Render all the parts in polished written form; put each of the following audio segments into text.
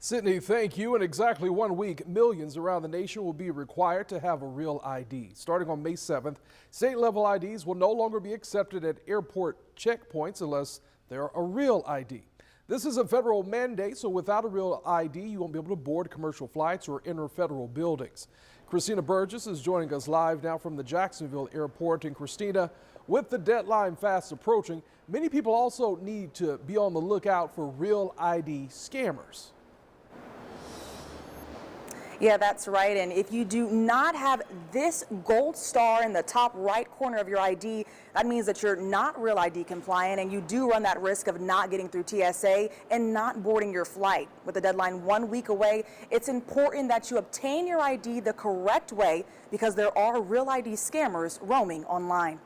Sydney, thank you. In exactly 1 week, millions around the nation will be required to have a real ID. Starting on May 7th, state-level IDs will no longer be accepted at airport checkpoints unless they're a real ID. This is a federal mandate, so without a real ID, you won't be able to board commercial flights or enter federal buildings. Christina Burgess is joining us live now from the Jacksonville airport. And Christina, with the deadline fast approaching, many people also need to be on the lookout for real ID scammers. Yeah, that's right. And if you do not have this gold star in the top right corner of your ID, that means that you're not real ID compliant and you do run that risk of not getting through TSA and not boarding your flight. With the deadline 1 week away, it's important that you obtain your ID the correct way because there are real ID scammers roaming online.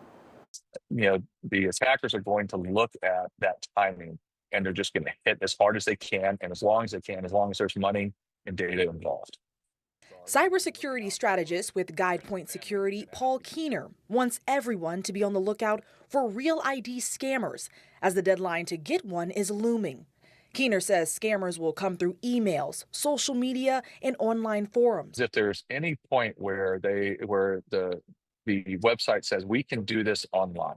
The attackers are going to look at that timing and they're just going to hit as hard as they can and as long as they can, as long as there's money and data involved. Cybersecurity strategist with GuidePoint Security, Paul Keener, wants everyone to be on the lookout for real ID scammers as the deadline to get one is looming. Keener says scammers will come through emails, social media, and online forums. If there's any point where the website says we can do this online,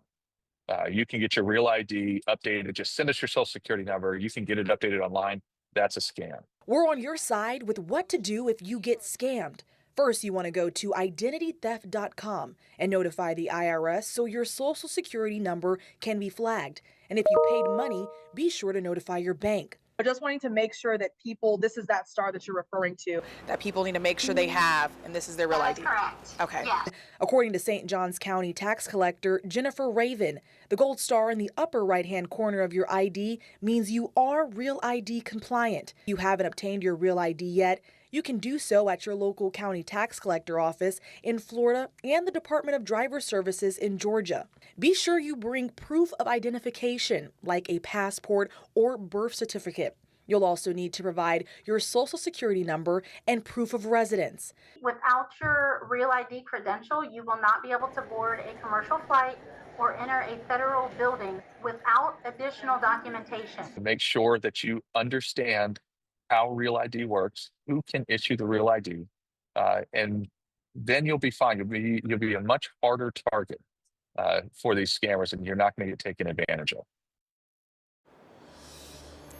you can get your real ID updated. Just send us your social security number. You can get it updated online. That's a scam. We're on your side with what to do if you get scammed. First, you want to go to identitytheft.com and notify the IRS so your social security number can be flagged. And if you paid money, be sure to notify your bank. But just wanting to make sure that people, this is that star that you're referring to, That people need to make sure they have, and this is their real ID. Correct. Okay. Yeah. According to St. Johns County tax collector Jennifer Raven, the gold star in the upper right-hand corner of your ID means you are real ID compliant. If you haven't obtained your real ID yet, you can do so at your local county tax collector office in Florida and the Department of Driver Services in Georgia. Be sure you bring proof of identification, like a passport or birth certificate. You'll also need to provide your social security number and proof of residence. Without your real ID credential, you will not be able to board a commercial flight or enter a federal building without additional documentation. Make sure that you understand how real ID works, who can issue the real ID, and then you'll be fine. You'll be a much harder target for these scammers, and you're not going to get taken advantage of.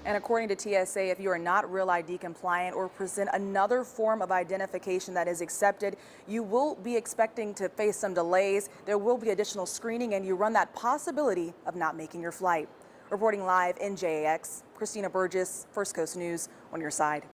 And according to TSA, if you are not real ID compliant or present another form of identification that is accepted, you will be expecting to face some delays. There will be additional screening, and you run that possibility of not making your flight. Reporting live in JAX, Christina Burgess, First Coast News, on your side.